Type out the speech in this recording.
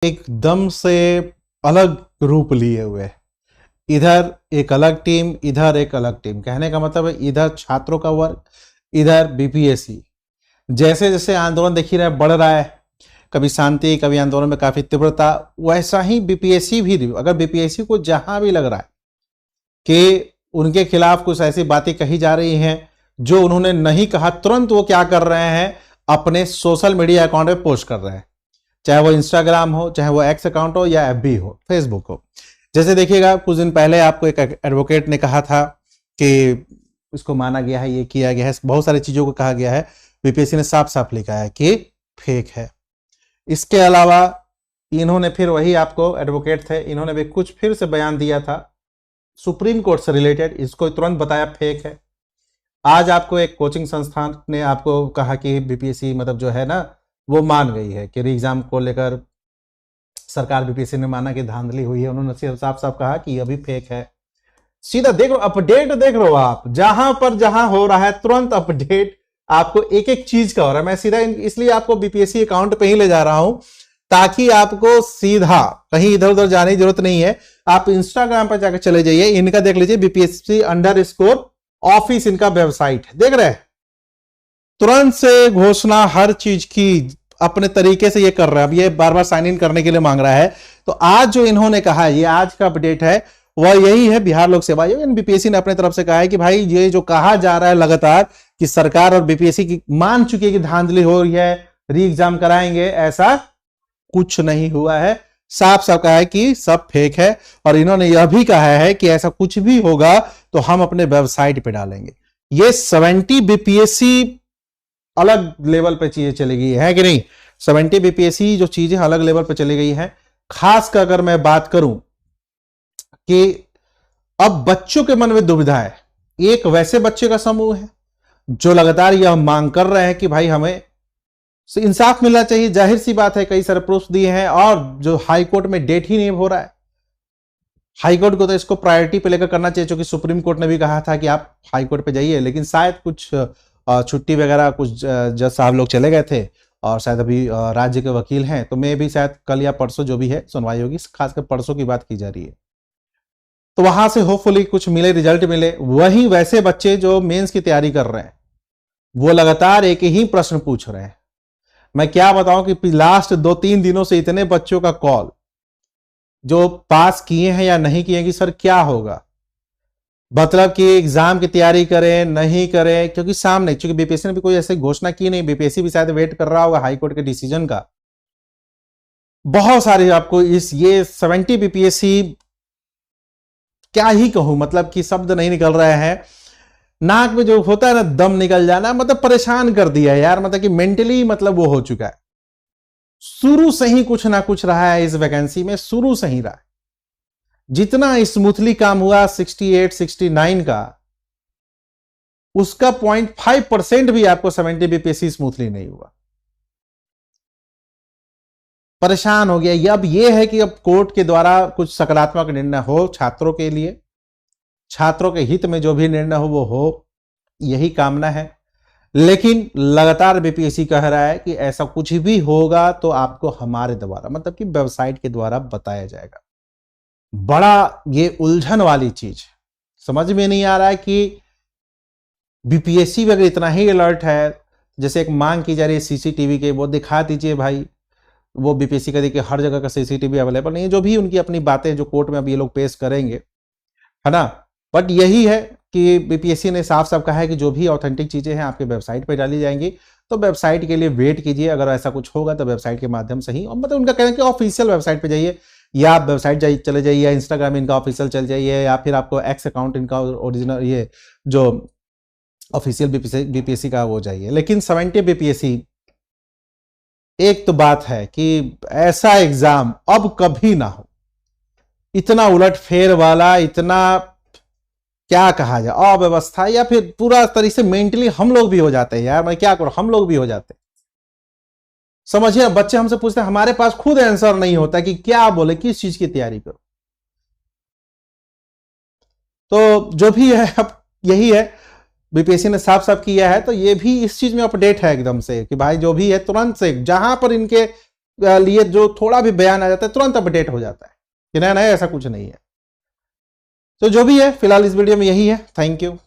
एकदम से अलग रूप लिए हुए है। इधर एक अलग टीम, इधर एक अलग टीम। कहने का मतलब है इधर छात्रों का वर्ग, इधर बीपीएससी। जैसे जैसे आंदोलन देख ही रहे बढ़ रहा है, कभी शांति कभी आंदोलन में काफी तीव्रता, वैसा ही बीपीएससी भी। अगर बीपीएससी को जहां भी लग रहा है कि उनके खिलाफ कुछ ऐसी बातें कही जा रही हैं जो उन्होंने नहीं कहा, तुरंत वो क्या कर रहे हैं, अपने सोशल मीडिया अकाउंट पे पोस्ट कर रहे हैं। चाहे वो इंस्टाग्राम हो, चाहे वो एक्स अकाउंट हो, या एफबी हो, फेसबुक हो। जैसे देखिएगा कुछ दिन पहले आपको एक एडवोकेट ने कहा था कि इसको माना गया है, ये किया गया है, बहुत सारी चीजों को कहा गया है। बीपीएससी ने साफ साफ लिखा है कि फेक है। इसके अलावा इन्होंने फिर वही आपको एडवोकेट थे, इन्होंने भी कुछ फिर से बयान दिया था सुप्रीम कोर्ट से रिलेटेड, इसको तुरंत बताया फेक है। आज आपको एक कोचिंग संस्थान ने आपको कहा कि बीपीएससी मतलब जो है ना वो मान गई है कि री एग्जाम को लेकर सरकार, बीपीएससी ने माना कि धांधली हुई है। उन्होंने साफ साफ कहा कि अभी फेक है। सीधा देख लो, अपडेट देख लो आप, जहां पर जहां हो रहा है तुरंत अपडेट आपको एक एक चीज का हो रहा है। मैं सीधा इसलिए आपको बीपीएससी अकाउंट पे ही ले जा रहा हूं ताकि आपको सीधा कहीं इधर उधर जाने की जरूरत नहीं है। आप इंस्टाग्राम पर जाकर चले जाइए, इनका देख लीजिए, BPSC_ऑफिस इनका वेबसाइट है, देख रहे हैं। तुरंत से घोषणा हर चीज की अपने तरीके से ये कर रहा है। अब ये बार बार साइन इन करने के लिए मांग रहा है। तो आज जो इन्होंने कहा है, ये आज का अपडेट है, वह यही है। बिहार लोक सेवा आयोग बीपीएससी ने अपने तरफ से कहा है कि भाई ये जो कहा जा रहा है लगातार कि सरकार और बीपीएससी की मान चुकी है कि धांधली हो रही है, री एग्जाम कराएंगे, ऐसा कुछ नहीं हुआ है। साफ साफ कहा है कि सब फेक है। और इन्होंने यह भी कहा है कि ऐसा कुछ भी होगा तो हम अपने वेबसाइट पे डालेंगे। ये 70 बीपीएससी अलग लेवल पे चीजें चली गई है कि नहीं। 70 बीपीएससी जो चीजें अलग लेवल पे चली गई हैं। खास कर अगर मैं बात करूं कि अब बच्चों के मन में दुविधा है। एक वैसे बच्चे का समूह है जो लगातार यह मांग कर रहे हैं कि भाई हमें इंसाफ मिलना चाहिए। जाहिर सी बात है, कई सारे प्रूफ दिए हैं और जो हाई कोर्ट में डेट ही नहीं हो रहा है। हाई कोर्ट को तो इसको प्रायोरिटी पे लेकर करना चाहिए, क्योंकि सुप्रीम कोर्ट ने भी कहा था कि आप हाई कोर्ट पे जाइए, लेकिन शायद कुछ छुट्टी वगैरह कुछ जज साहब लोग चले गए थे और शायद अभी राज्य के वकील हैं, तो मैं भी शायद कल या परसों जो भी है सुनवाई होगी, खासकर परसों की बात की जा रही है। तो वहां से होपफुली कुछ मिले, रिजल्ट मिले। वहीं वैसे बच्चे जो मेंस की तैयारी कर रहे हैं वो लगातार एक ही प्रश्न पूछ रहे हैं। मैं क्या बताऊं कि लास्ट 2-3 दिनों से इतने बच्चों का कॉल जो पास किए हैं या नहीं किए कि सर क्या होगा, मतलब कि एग्जाम की तैयारी करें नहीं करें, क्योंकि सामने, क्योंकि बीपीएससी ने भी कोई ऐसी घोषणा की नहीं। बीपीएससी भी शायद वेट कर रहा होगा हाई कोर्ट के डिसीजन का। बहुत सारे आपको ये 70 बीपीएससी, क्या ही कहूं, मतलब कि शब्द नहीं निकल रहे हैं। नाक में जो होता है ना दम निकल जाना, मतलब परेशान कर दिया यार, मतलब कि मेंटली मतलब वो हो चुका है। शुरू से ही कुछ ना कुछ रहा है इस वैकेंसी में, शुरू से ही रहा है। जितना स्मूथली काम हुआ 68-69 का, उसका 0.5% भी आपको 70 बीपीएससी स्मूथली नहीं हुआ। परेशान हो गया। अब यह है कि अब कोर्ट के द्वारा कुछ सकारात्मक निर्णय हो छात्रों के लिए, छात्रों के हित में जो भी निर्णय हो वो हो, यही कामना है। लेकिन लगातार बीपीएससी कह रहा है कि ऐसा कुछ भी होगा तो आपको हमारे द्वारा, मतलब कि वेबसाइट के द्वारा बताया जाएगा। बड़ा ये उलझन वाली चीज समझ में नहीं आ रहा है कि बीपीएससी अगर इतना ही अलर्ट है, जैसे एक मांग की जा रही है सीसीटीवी के, वो दिखा दीजिए भाई। वो बीपीएससी का देखिए हर जगह का सीसीटीवी अवेलेबल नहीं है, जो भी उनकी अपनी बातें जो कोर्ट में अब ये लोग पेश करेंगे, है ना। बट यही है कि बीपीएससी ने साफ साफ कहा है कि जो भी ऑथेंटिक चीजें हैं आपके वेबसाइट पर डाली जाएंगी। तो वेबसाइट के लिए वेट कीजिए, अगर ऐसा कुछ होगा तो वेबसाइट के माध्यम से ही, और मतलब उनका कहना है कि ऑफिशियल वेबसाइट पे जाइए, या आप वेबसाइट चले जाइए, या इंस्टाग्राम इनका ऑफिशियल चल जाइए, या फिर आपको एक्स अकाउंट इनका ओरिजिनल ये जो ऑफिशियल बीपीएससी का वो जाइए। लेकिन 70 बीपीएससी, एक तो बात है कि ऐसा एग्जाम अब कभी ना हो, इतना उलटफेर वाला, इतना क्या कहा जाए अव्यवस्था, या फिर पूरा तरीके से मेंटली हम लोग भी हो जाते हैं यार। मैं क्या करूं, हम लोग भी हो जाते हैं। समझिए, बच्चे हमसे पूछते हैं, हमारे पास खुद आंसर नहीं होता कि क्या बोले, किस चीज की तैयारी करो। तो जो भी है अब यही है, बीपीएससी ने साफ साफ किया है। तो ये भी इस चीज में अपडेट है एकदम से कि भाई जो भी है तुरंत से, जहां पर इनके लिए जो थोड़ा भी बयान आ जाता है तुरंत अपडेट हो जाता है कि नहीं, ऐसा कुछ नहीं है। तो जो भी है फिलहाल इस वीडियो में यही है। Thank you.